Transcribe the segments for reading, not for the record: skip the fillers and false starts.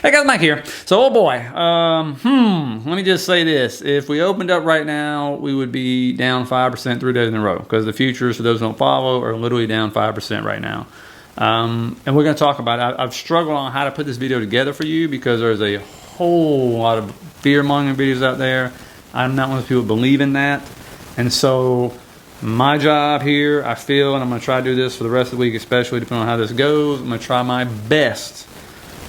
Hey guys, Mike here. So, oh boy, let me just say this. If we opened up right now, we would be down 5% 3 days in a row because the futures, for those who don't follow, are literally down 5% right now. And we're going to talk about it. I've struggled on how to put this video together for you because there's a whole lot of fear-mongering videos out there. I'm not one of those people who believe in that. And so my job here, I feel, and I'm going to try to do this for the rest of the week, especially depending on how this goes, I'm going to try my best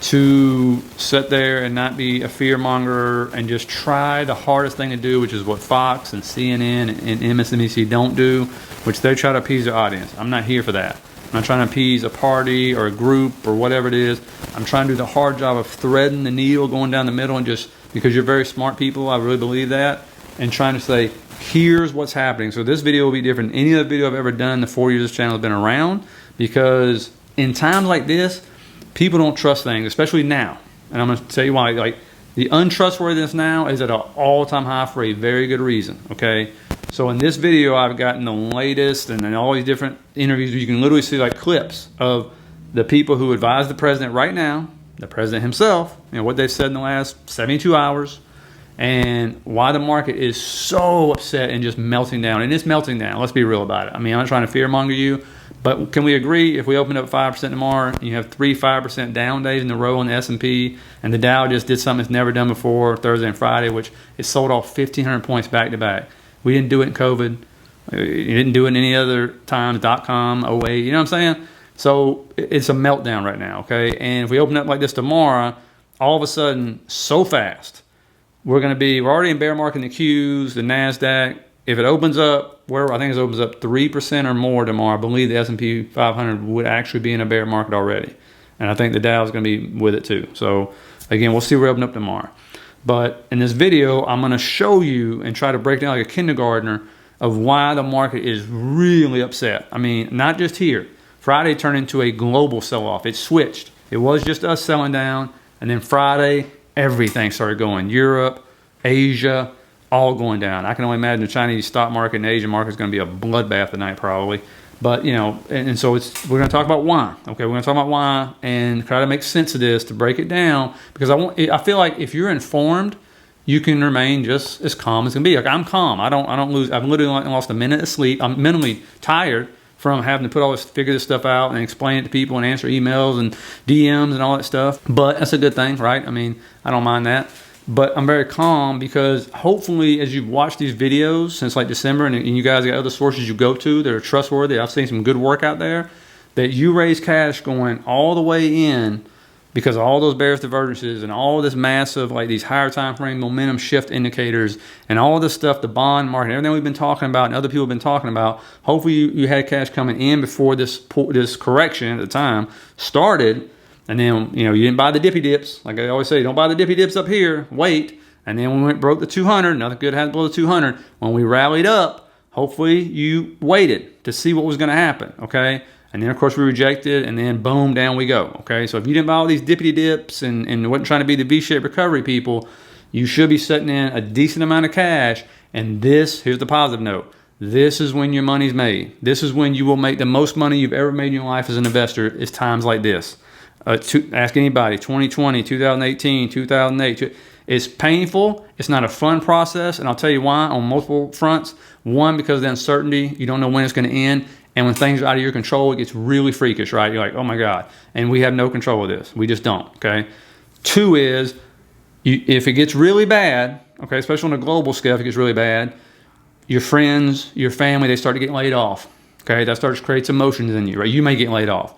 to sit there and not be a fear monger and just try the hardest thing to do, which is what Fox and CNN and MSNBC don't do, which they try to appease their audience. I'm not here for that. I'm not trying to appease a party or a group or whatever it is. I'm trying to do the hard job of threading the needle, going down the middle, and just because you're very smart people, I really believe that, and trying to say, here's what's happening. So this video will be different than any other video I've ever done in the 4 years this channel has been around, because in times like this, people don't trust things, especially now. And I'm going to tell you why. Like, the untrustworthiness now is at an all-time high for a very good reason, okay? So in this video, I've gotten the latest and all these different interviews. You can literally see like clips of the people who advise the president right now, the president himself, you know, what they've said in the last 72 hours, and why the market is so upset and just melting down. And it's melting down. Let's be real about it. I mean, I'm not trying to fearmonger you, but can we agree if we open up 5% tomorrow, you have 5% down days in a row on the S&P, and the Dow just did something it's never done before Thursday and Friday, which it sold off 1,500 points back to back. We didn't do it in COVID. You didn't do it in any other times, .com, 08, you know what I'm saying? So it's a meltdown right now, okay? And if we open up like this tomorrow, all of a sudden, so fast, we're already in bear market in the Qs, the NASDAQ. If it opens up, I think it opens up 3% or more tomorrow, I believe the S&P 500 would actually be in a bear market already. And I think the Dow is going to be with it too. So again, we'll see where we open up tomorrow. But in this video, I'm going to show you and try to break down like a kindergartner of why the market is really upset. I mean, not just here. Friday turned into a global sell-off. It switched. It was just us selling down. And then Friday, everything started going. Europe, Asia, all going down. I can only imagine the Chinese stock market and Asian market is going to be a bloodbath tonight probably. But, you know, and so we're going to talk about why. Okay, we're going to talk about why and try to make sense of this, to break it down, because I feel like if you're informed, you can remain just as calm as can be. Like, I'm calm. I don't lose. I've literally lost a minute of sleep. I'm mentally tired from having to figure this stuff out and explain it to people and answer emails and DMs and all that stuff. But that's a good thing, right? I mean, I don't mind that. But I'm very calm because hopefully as you've watched these videos since like December, and you guys got other sources you go to that are trustworthy, I've seen some good work out there, that you raise cash going all the way in because of all those bearish divergences and all this massive, like these higher time frame momentum shift indicators and all this stuff, the bond market, everything we've been talking about and other people have been talking about. Hopefully you had cash coming in before this correction at the time started. And then, you know, you didn't buy the dippy dips. Like I always say, don't buy the dippy dips up here. Wait. And then when we broke the 200, nothing good happened below the 200. When we rallied up, hopefully you waited to see what was going to happen, okay? And then, of course, we rejected, and then boom, down we go, okay? So if you didn't buy all these dippy dips and wasn't trying to be the V-shaped recovery people, you should be setting in a decent amount of cash. And here's the positive note. This is when your money's made. This is when you will make the most money you've ever made in your life as an investor, is times like this. Ask anybody, 2020, 2018, 2008. It's painful. It's not a fun process. And I'll tell you why on multiple fronts. One, because of the uncertainty. You don't know when it's going to end. And when things are out of your control, it gets really freakish, right? You're like, oh my God. And we have no control of this. We just don't, okay? Two is, if it gets really bad, okay, especially on a global scale, if it gets really bad, your friends, your family, they start to get laid off, okay? That starts to create emotions in you, right? You may get laid off.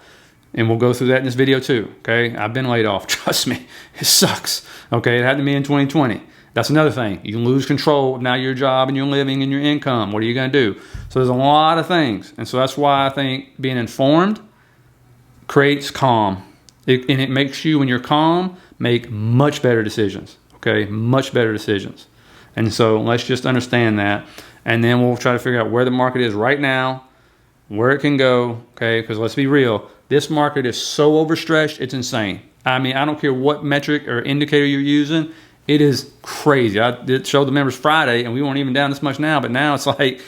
And we'll go through that in this video too, okay? I've been laid off. Trust me, it sucks, okay? It happened to me in 2020. That's another thing. You lose control of now your job and your living and your income. What are you going to do? So there's a lot of things. And so that's why I think being informed creates calm. And it makes you, when you're calm, make much better decisions, okay? Much better decisions. And so let's just understand that. And then we'll try to figure out where the market is right now, where it can go, okay? Because let's be real. This market is so overstretched, it's insane. I mean, I don't care what metric or indicator you're using. It is crazy. I did show the members Friday, and we weren't even down this much now, but now it's like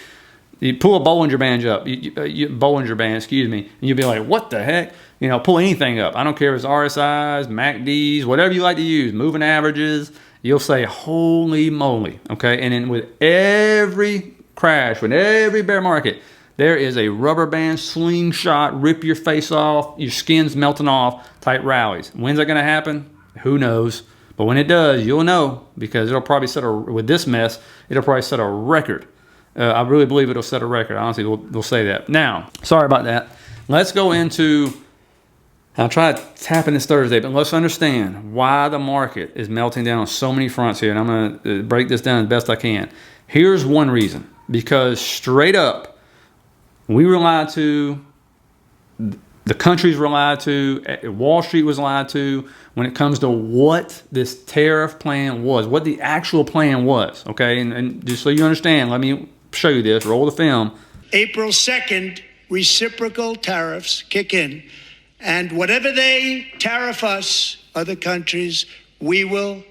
You pull a Bollinger Band up, Bollinger Band, excuse me, and you'll be like, what the heck? You know, pull anything up. I don't care if it's RSIs, MACDs, whatever you like to use, moving averages. You'll say, holy moly, okay? And then with every crash, with every bear market, there is a rubber band slingshot, rip your face off, your skin's melting off type rallies. When's that going to happen? Who knows? But when it does, you'll know, because it'll probably with this mess, it'll probably set a record. I really believe it'll set a record. Honestly, we'll say that. Now, sorry about that. Let's go into, I'll try to tap in this Thursday, but let's understand why the market is melting down on so many fronts here. And I'm going to break this down as best I can. Here's one reason. Because straight up, we were lied to, the countries were lied to, Wall Street was lied to when it comes to what this tariff plan was, what the actual plan was, okay? And just so you understand, let me show you this, roll the film. April 2nd, reciprocal tariffs kick in, and whatever they tariff us, other countries, we will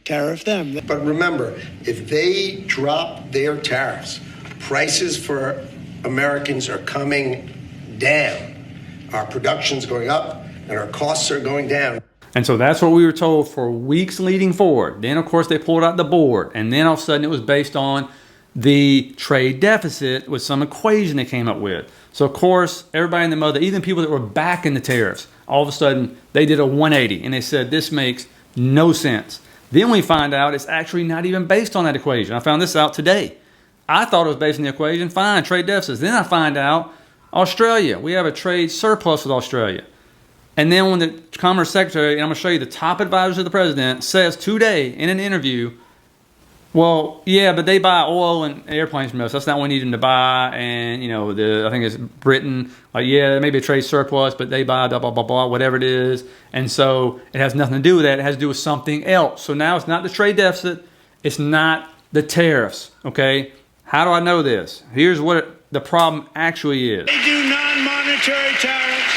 tariff them. But remember, if they drop their tariffs, prices for Americans are coming down. Our production's going up and our costs are going down. And so that's what we were told for weeks leading forward. Then, of course, they pulled out the board. And then all of a sudden it was based on the trade deficit with some equation they came up with. So, of course, everybody in the mother, even people that were backing the tariffs, all of a sudden they did a 180 and they said this makes no sense. Then we find out it's actually not even based on that equation. I found this out today. I thought it was based on the equation. Fine, trade deficits. Then I find out Australia. We have a trade surplus with Australia. And then when the Commerce Secretary, and I'm going to show you the top advisor to the president, says today in an interview, well, yeah, but they buy oil and airplanes from us. That's not what we need them to buy. And, you know, I think it's Britain. Like, yeah, there may be a trade surplus, but they buy blah, blah, blah, blah, whatever it is. And so it has nothing to do with that. It has to do with something else. So now it's not the trade deficit. It's not the tariffs, okay? How do I know this? Here's what the problem actually is. They do non-monetary tariffs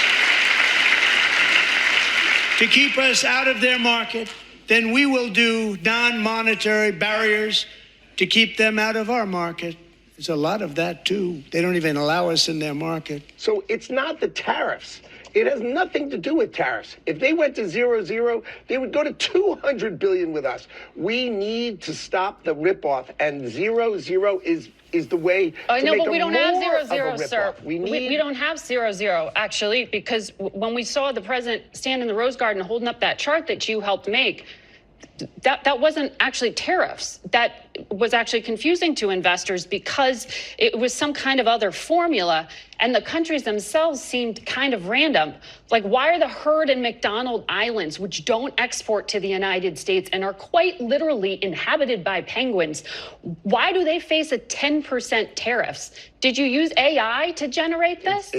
to keep us out of their market. Then we will do non-monetary barriers to keep them out of our market. There's a lot of that, too. They don't even allow us in their market. So it's not the tariffs. It has nothing to do with tariffs. If they went to 0-0, they would go to 200 billion with us. We need to stop the ripoff, and 0-0 is the way to no, make but we don't have 0-0, sir. We don't have 0-0, actually, because when we saw the president stand in the Rose Garden holding up that chart that you helped make, that wasn't actually tariffs. That was actually confusing to investors because it was some kind of other formula, and the countries themselves seemed kind of random. Like, why are the Heard and McDonald Islands, which don't export to the United States and are quite literally inhabited by penguins, why do they face a 10% tariffs? Did you use AI to generate this?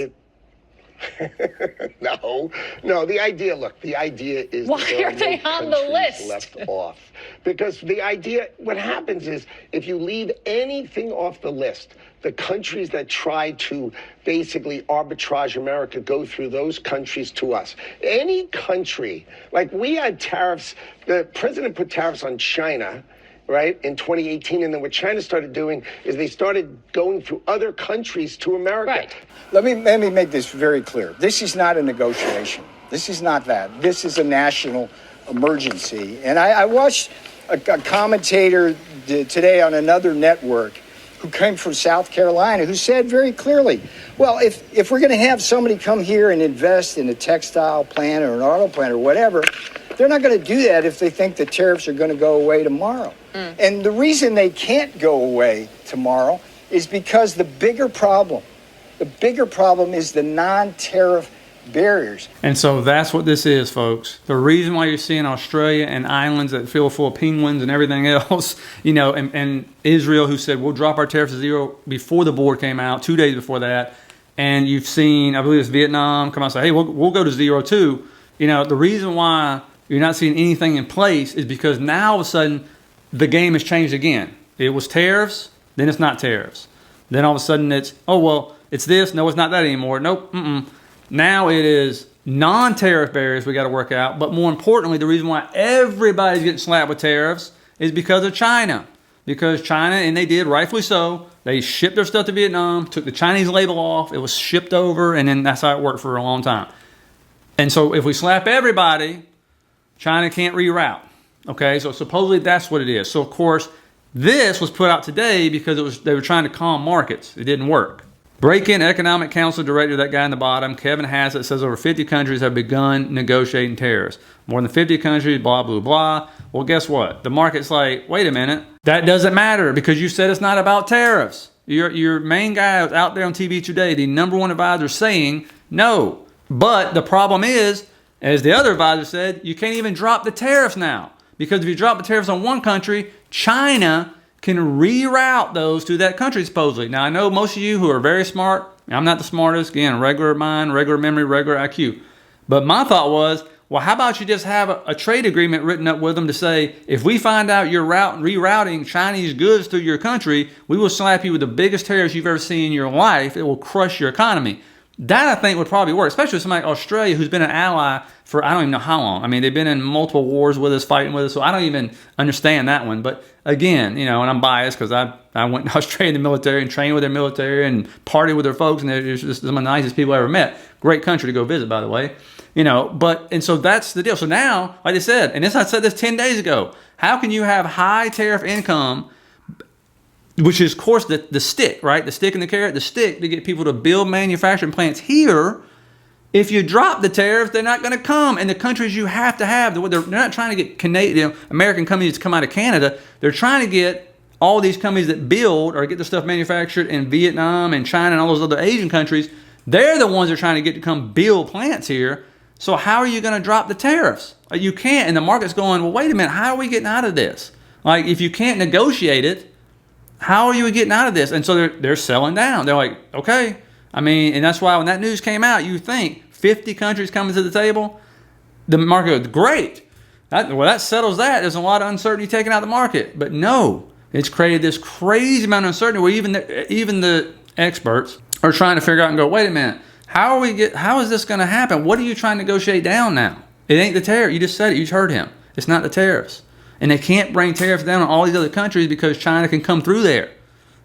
No. The idea is why are they on the list? Left off. Because the idea, what happens is, if you leave anything off the list, the countries that try to basically arbitrage America go through those countries to us. Any country, like we had tariffs, the president put tariffs on China, right, in 2018. And then what China started doing is they started going through other countries to America. Right. Let me make this very clear. This is not a negotiation. This is not that. This is a national emergency. And I watched a commentator today on another network who came from South Carolina who said very clearly, well, if we're going to have somebody come here and invest in a textile plant or an auto plant or whatever, they're not going to do that if they think the tariffs are going to go away tomorrow. And the reason they can't go away tomorrow is because the bigger problem is the non-tariff barriers. And so that's what this is, folks. The reason why you're seeing Australia and islands that feel full of penguins and everything else, you know, and Israel, who said we'll drop our tariffs to 0 before the board came out, 2 days before that. And you've seen, I believe it's Vietnam, come out and say, hey, we'll go to 0 too. You know, the reason why you're not seeing anything in place is because now all of a sudden the game has changed again. It was tariffs, then it's not tariffs. Then all of a sudden it's, oh, well, it's this. No, it's not that anymore. Nope. Now it is non-tariff barriers we got to work out. But more importantly, the reason why everybody's getting slapped with tariffs is because of China. because China, and they did, rightfully so, they shipped their stuff to Vietnam, took the Chinese label off, it was shipped over, and then that's how it worked for a long time. And so if we slap everybody, China can't reroute. Okay, so supposedly that's what it is. So of course, this was put out today because they were trying to calm markets. It didn't work. Break-in Economic Council Director, that guy in the bottom, Kevin Hassett, says over 50 countries have begun negotiating tariffs. More than 50 countries, blah, blah, blah. Well, guess what? The market's like, wait a minute. That doesn't matter because you said it's not about tariffs. Your main guy was out there on TV today, the number one advisor, saying no. But the problem is, as the other advisor said, you can't even drop the tariffs now. Because if you drop the tariffs on one country, China can reroute those to that country, supposedly. Now, I know most of you who are very smart, I'm not the smartest, again, regular mind, regular memory, regular IQ. But my thought was, well, how about you just have a trade agreement written up with them to say, if we find out you're rerouting Chinese goods through your country, we will slap you with the biggest tariffs you've ever seen in your life. It will crush your economy. That, I think, would probably work, especially with somebody like Australia who's been an ally for I don't even know how long. I mean, they've been in multiple wars with us, fighting with us, so I don't even understand that one. But again, and I'm biased because I went to Australia in the military and trained with their military and partied with their folks, and they're just some of the nicest people I ever met. Great country to go visit, by the way. And so that's the deal. So now, like I said, and I said this 10 days ago, how can you have high tariff income, which is, of course, the stick, right? The stick and the carrot, the stick to get people to build manufacturing plants here. If you drop the tariffs, they're not going to come. And the countries you have to have, they're not trying to get Canadian, American companies to come out of Canada. They're trying to get all these companies that build or get the stuff manufactured in Vietnam and China and all those other Asian countries. They're the ones they're trying to get to come build plants here. So how are you going to drop the tariffs? You can't. And the market's going, well, wait a minute. How are we getting out of this? Like, if you can't negotiate it, how are you getting out of this? And so they're selling down. They're like, okay. I mean, and that's why when that news came out, you think 50 countries coming to the table, the market goes, great. That settles that. There's a lot of uncertainty taken out of the market. But no, it's created this crazy amount of uncertainty where even the experts are trying to figure out and go, wait a minute, how is this going to happen? What are you trying to negotiate down now? It ain't the tariff. You just said it. You just heard him. It's not the tariffs. And they can't bring tariffs down on all these other countries because China can come through there.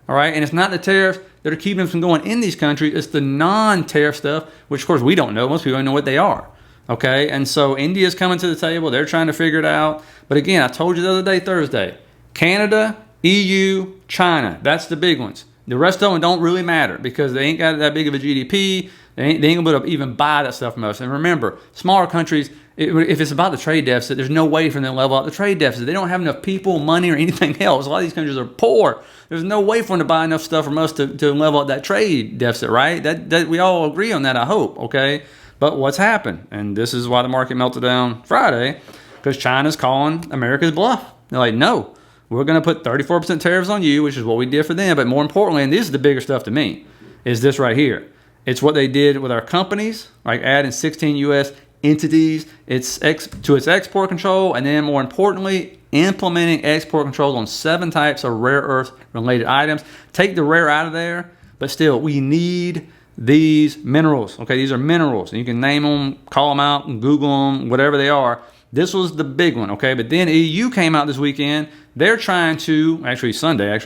All right? And it's not the tariffs that are keeping them from going in these countries. It's the non-tariff stuff, which, of course, we don't know. Most people don't know what they are. Okay? And so India's coming to the table. They're trying to figure it out. But again, I told you the other day, Thursday, Canada, EU, China. That's the big ones. The rest of them don't really matter because they ain't got that big of a GDP. They ain't going to be able to even buy that stuff from us. And remember, smaller countries, if it's about the trade deficit, there's no way for them to level out the trade deficit. They don't have enough people, money, or anything else. A lot of these countries are poor. There's no way for them to buy enough stuff from us to level out that trade deficit, right? That we all agree on that, I hope, okay? But what's happened? And this is why the market melted down Friday, because China's calling America's bluff. They're like, no, we're going to put 34% tariffs on you, which is what we did for them. But more importantly, and this is the bigger stuff to me, is this right here. It's what they did with our companies, like adding 16 U.S. entities to its export control, and then more importantly, implementing export controls on 7 types of rare earth related items. Take the rare out of there, but still, we need these minerals. Okay, these are minerals, and you can name them, call them out, and Google them, whatever they are. This was the big one, okay? But then EU came out this weekend. They're trying to, Sunday,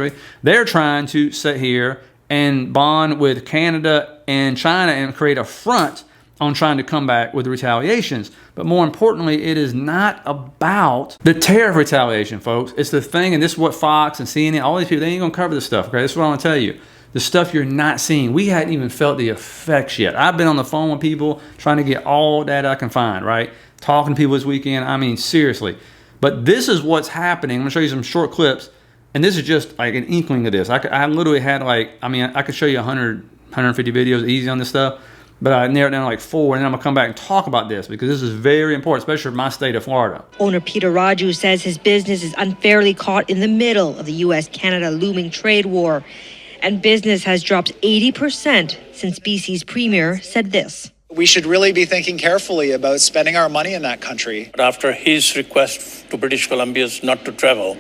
they're trying to sit here and bond with Canada and China and create a front on trying to come back with retaliations. But more importantly, it is not about the tariff retaliation, folks. It's the thing, and this is what Fox and CNN, all these people, they ain't going to cover this stuff, okay? This is what I want to tell you. The stuff you're not seeing. We hadn't even felt the effects yet. I've been on the phone with people trying to get all data I can find, right? Talking to people this weekend. I mean, seriously. But this is what's happening. I'm going to show you some short clips. And this is just like an inkling of this. I literally had I could show you 100, 150 videos easy on this stuff. But I narrowed down to like 4, and then I'm going to come back and talk about this because this is very important, especially for my state of Florida. Owner Peter Raju says his business is unfairly caught in the middle of the U.S.-Canada looming trade war. And business has dropped 80% since BC's premier said this. We should really be thinking carefully about spending our money in that country. After his request to British Columbians not to travel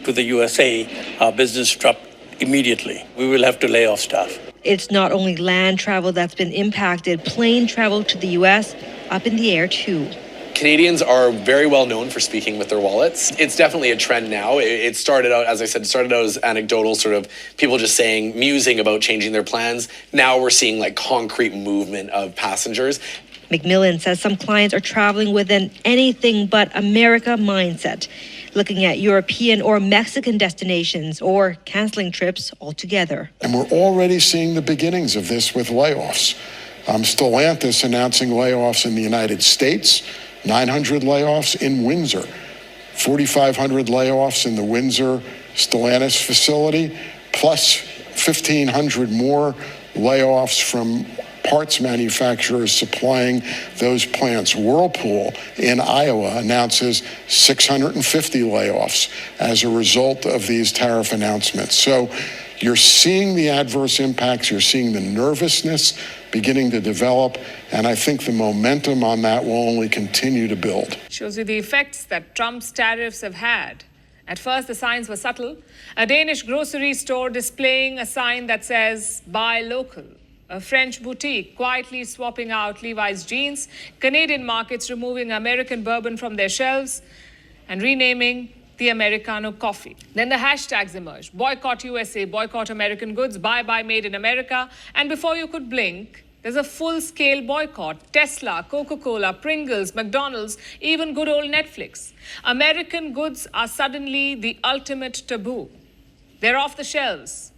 to the USA, our business dropped immediately. We will have to lay off staff. It's not only land travel that's been impacted. Plane travel to the U.S. up in the air, too. Canadians are very well known for speaking with their wallets. It's definitely a trend now. It started out, as I said, as anecdotal, sort of people just musing about changing their plans. Now we're seeing like concrete movement of passengers. McMillan says some clients are traveling with an anything but America mindset, looking at European or Mexican destinations or canceling trips altogether. And we're already seeing the beginnings of this with layoffs. Stellantis announcing layoffs in the United States, 900 layoffs in Windsor, 4,500 layoffs in the Windsor Stellantis facility, plus 1,500 more layoffs from parts manufacturers supplying those plants. Whirlpool in Iowa announces 650 layoffs as a result of these tariff announcements. So you're seeing the adverse impacts, you're seeing the nervousness beginning to develop, and I think the momentum on that will only continue to build. Shows you the effects that Trump's tariffs have had. At first, the signs were subtle. A Danish grocery store displaying a sign that says, "Buy local." A French boutique quietly swapping out Levi's jeans. Canadian markets removing American bourbon from their shelves and renaming the Americano coffee. Then the hashtags emerged. Boycott USA, boycott American goods, buy made in America. And before you could blink, there's a full-scale boycott. Tesla, Coca-Cola, Pringles, McDonald's, even good old Netflix. American goods are suddenly the ultimate taboo. They're off the shelves.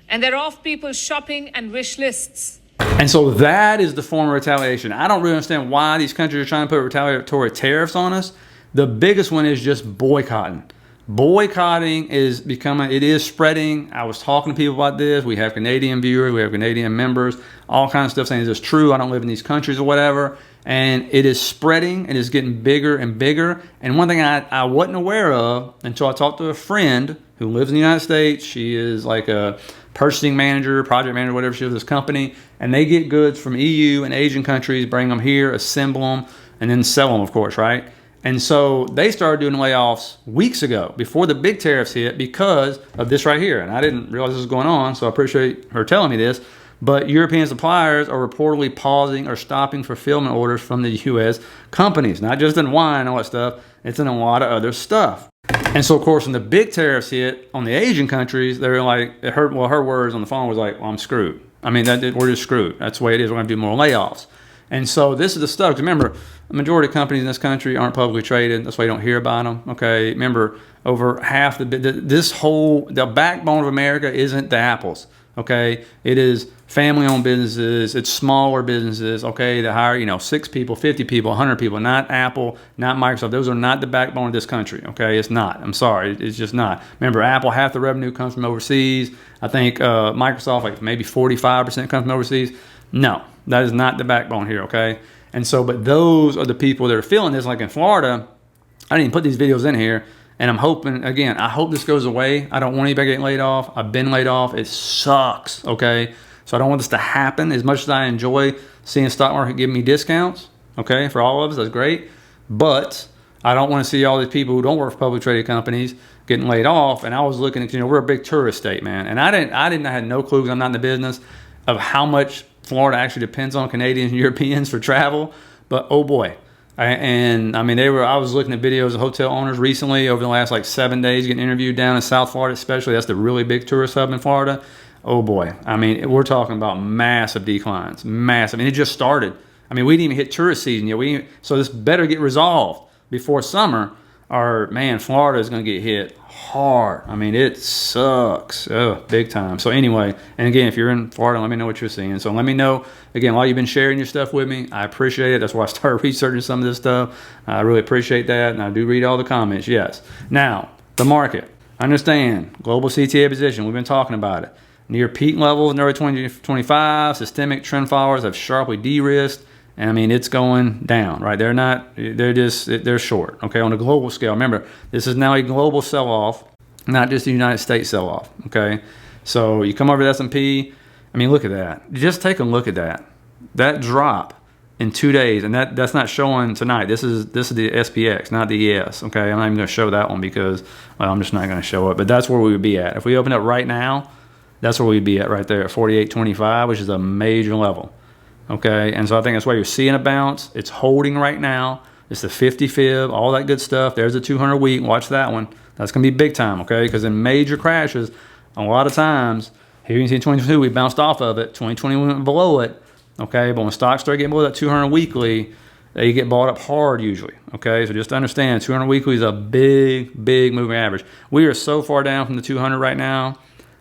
And they're off people's shopping and wish lists. And so that is the form of retaliation. I don't really understand why these countries are trying to put retaliatory tariffs on us. The biggest one is just boycotting. Boycotting is it is spreading. I was talking to people about this. We have Canadian viewers, we have Canadian members, all kinds of stuff saying, is this true? I don't live in these countries or whatever. And it is spreading. It is getting bigger and bigger. And one thing I wasn't aware of until I talked to a friend who lives in the United States. She is like a purchasing manager, project manager, whatever she is, this company, and they get goods from EU and Asian countries, bring them here, assemble them, and then sell them, of course, right? And so they started doing layoffs weeks ago, before the big tariffs hit, because of this right here. And I didn't realize this was going on, so I appreciate her telling me this. But European suppliers are reportedly pausing or stopping fulfillment orders from the U.S. companies, not just in wine and all that stuff. It's in a lot of other stuff. And so, of course, when the big tariffs hit on the Asian countries, they were like, her words on the phone was like, well, I'm screwed. I mean, we're just screwed. That's the way it is. We're going to do more layoffs. And so this is the stuff. Remember, the majority of companies in this country aren't publicly traded. That's why you don't hear about them. Okay. Remember, over half the backbone of America isn't the apples. Okay. It is family-owned businesses. It's smaller businesses. Okay. That hire, 6 people, 50 people, 100 people, not Apple, not Microsoft. Those are not the backbone of this country. Okay. It's not. I'm sorry. It's just not. Remember, Apple, half the revenue comes from overseas. I think Microsoft, like maybe 45% comes from overseas. No, that is not the backbone here, okay? And so, but those are the people that are feeling this, like in Florida. I didn't even put these videos in here, and I'm hoping, again, I hope this goes away. I don't want anybody getting laid off. I've been laid off. It sucks, okay? So I don't want this to happen. As much as I enjoy seeing the stock market give me discounts, okay, for all of us, that's great. But I don't want to see all these people who don't work for publicly traded companies getting laid off. And I was looking at, we're a big tourist state, man. And I had no clue, because I'm not in the business, of how much Florida actually depends on Canadians and Europeans for travel. But oh boy. I was looking at videos of hotel owners recently over the last 7 days, getting interviewed down in South Florida, especially. That's the really big tourist hub in Florida. Oh boy. We're talking about massive declines. Massive. It just started. We didn't even hit tourist season yet. So this better get resolved before summer, or man, Florida is going to get hit hard. It sucks. Oh, big time. So anyway, and again, if you're in Florida, let me know what you're seeing. So let me know, again, while you've been sharing your stuff with me. I appreciate it. That's why I started researching some of this stuff. I really appreciate that, and I do read all the comments, yes. Now, the market. Understand, global CTA position. We've been talking about it. Near peak levels in early 2025, systemic trend followers have sharply de-risked. And it's going down, right? They're short, okay, on a global scale. Remember, this is now a global sell-off, not just a United States sell-off, okay? So you come over to S&P, look at that. Just take a look at that. That drop in 2 days, and that's not showing tonight. This is the SPX, not the ES, okay? I'm not even going to show that one because, I'm just not going to show it. But that's where we would be at. If we open up right now, that's where we'd be at right there at 48.25, which is a major level. Okay, and so I think that's why you're seeing a bounce. It's holding right now. It's the 50 fib, all that good stuff. There's the 200 week. Watch that one. That's going to be big time, okay? Because in major crashes, a lot of times, here you can see in 2022, we bounced off of it. 2020 went below it, okay? But when stocks start getting below that 200 weekly, they get bought up hard usually, okay? So just understand, 200 weekly is a big, big moving average. We are so far down from the 200 right now,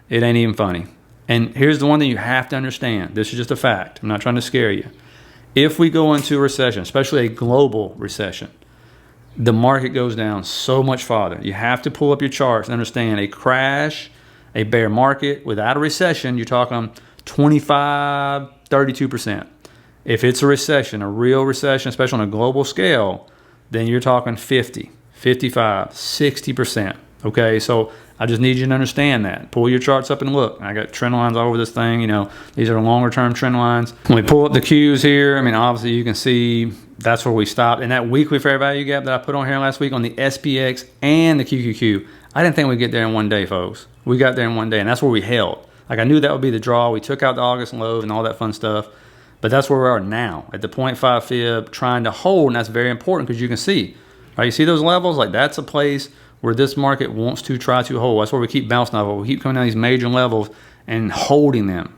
it ain't even funny. And here's the one thing you have to understand. This is just a fact. I'm not trying to scare you. If we go into a recession, especially a global recession, the market goes down so much farther. You have to pull up your charts and understand a crash, a bear market, without a recession, you're talking 25, 32%. If it's a recession, a real recession, especially on a global scale, then you're talking 50, 55, 60%. Okay, so I just need you to understand that. Pull your charts up and look. I got trend lines all over this thing. You know, these are longer term trend lines. When we pull up the Qs here, I mean, obviously you can see that's where we stopped. And that weekly fair value gap that I put on here last week on the SPX and the QQQ, I didn't think we'd get there in one day, folks. We got there in one day, and that's where we held. Like, I knew that would be the draw. We took out the August lows and all that fun stuff. But that's where we are now, at the 0.5 fib, trying to hold, and that's very important because you can see, right? You see those levels? Like, that's a place where this market wants to try to hold. That's where we keep bouncing off of. We keep coming down these major levels and holding them,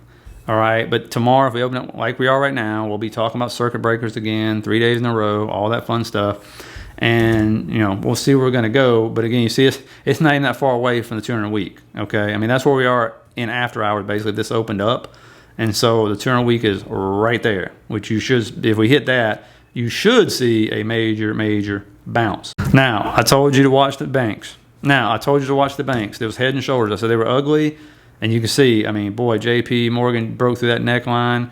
all right? But tomorrow, if we open up like we are right now, we'll be talking about circuit breakers again, 3 days in a row, all that fun stuff. And, you know, we'll see where we're going to go. But again, you see, it's not even that far away from the 200 week, okay? I mean, that's where we are in after hours, basically, if this opened up. And so the 200 week is right there, which you should, if we hit that, you should see a major, major bounce. Now, I told you to watch the banks. There was head and shoulders. I said they were ugly. And you can see, I mean, boy, JP Morgan broke through that neckline.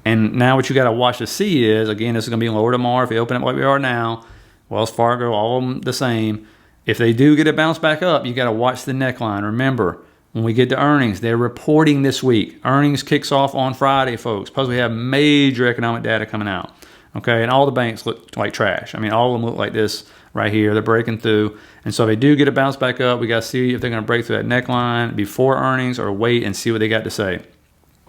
And now what you got to watch to see is, again, this is going to be lower tomorrow. If they open up like we are now, Wells Fargo, all of them the same. If they do get a bounce back up, you got to watch the neckline. Remember, when we get to earnings, they're reporting this week. Earnings kicks off on Friday, folks. Plus, we have major economic data coming out. Okay, and all the banks look like trash. I mean, all of them look like this right here. They're breaking through. And so if they do get a bounce back up, we got to see if they're going to break through that neckline before earnings or wait and see what they got to say.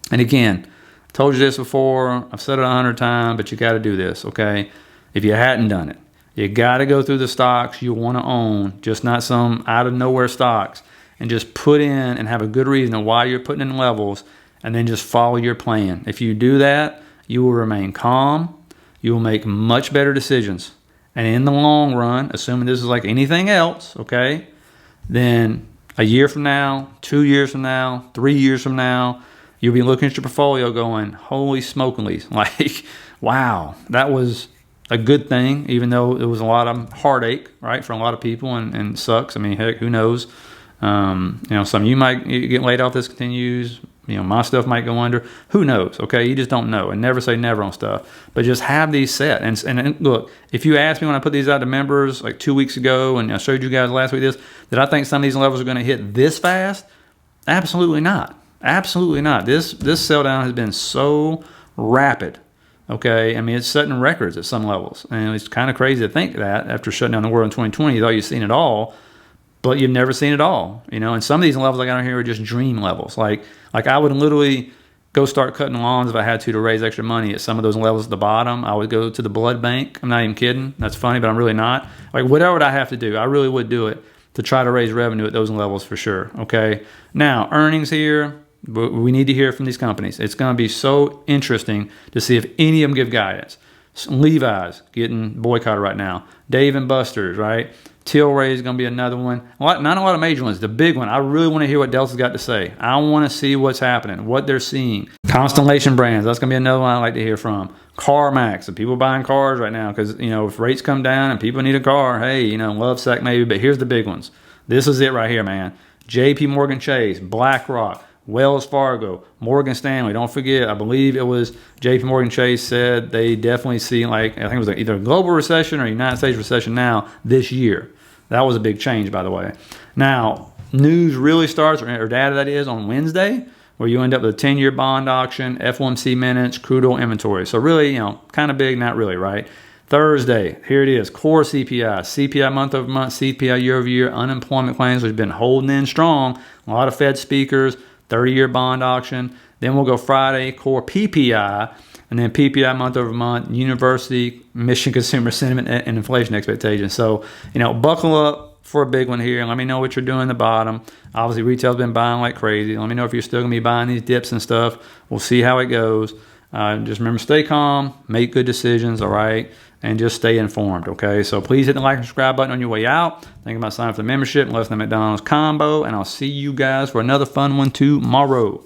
And again, I told you this before. I've said it 100 times, but you got to do this, okay? If you hadn't done it, you got to go through the stocks you want to own, just not some out-of-nowhere stocks, and just put in and have a good reason of why you're putting in levels, and then just follow your plan. If you do that, you will remain calm. You will make much better decisions. And in the long run, assuming this is like anything else, okay, then a year from now, 2 years from now, 3 years from now, you'll be looking at your portfolio going, holy smokingly, like, wow, that was a good thing, even though it was a lot of heartache, right, for a lot of people, and it sucks. I mean, heck, who knows? You know, some of you might get laid off. This continues. You know, my stuff might go under. Who knows? Okay, you just don't know, and never say never on stuff. But just have these set. And look, if you asked me when I put these out to members like 2 weeks ago, and I showed you guys last week that I think some of these levels are going to hit this fast, absolutely not. Absolutely not. This sell down has been so rapid. Okay, I mean, it's setting records at some levels, and it's kind of crazy to think that after shutting down the world in 2020, you thought you'd seen it all. But you've never seen it all, you know. And some of these levels I got on here are just dream levels. Like I would literally go start cutting lawns if I had to raise extra money at some of those levels at the bottom. I would go to the blood bank. I'm not even kidding. That's funny, but I'm really not. Like, whatever would I have to do, I really would do it to try to raise revenue at those levels for sure. Okay. Now, earnings here, we need to hear from these companies. It's going to be so interesting to see if any of them give guidance. Levi's getting boycotted right now. Dave & Buster's, right? Tilray is going to be another one. Not a lot of major ones. The big one, I really want to hear what Delta's got to say. I want to see what's happening, what they're seeing. Constellation Brands, that's going to be another one I'd like to hear from. CarMax, the people buying cars right now because, you know, if rates come down and people need a car, hey, you know, Lovesac maybe, but here's the big ones. This is it right here, man. JP Morgan Chase, BlackRock, Wells Fargo, Morgan Stanley. Don't forget, I believe it was JP Morgan Chase said they definitely see, like, I think it was either a global recession or a United States recession now this year. That was a big change, by the way. Now, news really starts, or data that is, on Wednesday, where you end up with a 10-year bond auction, FOMC minutes, crude oil inventory. So really, you know, kind of big, not really, right? Thursday, here it is, core CPI, CPI month over month, CPI year over year, unemployment claims, which have been holding in strong. A lot of Fed speakers, 30-year bond auction. Then we'll go Friday, core PPI, and then PPI month over month, university, Michigan consumer sentiment, and inflation expectations. So, buckle up for a big one here. Let me know what you're doing at the bottom. Obviously, retail's been buying like crazy. Let me know if you're still going to be buying these dips and stuff. We'll see how it goes. Just remember, stay calm, make good decisions, all right? And just stay informed, okay? So please hit the like and subscribe button on your way out. Think about signing up for the membership and less than McDonald's combo. And I'll see you guys for another fun one tomorrow.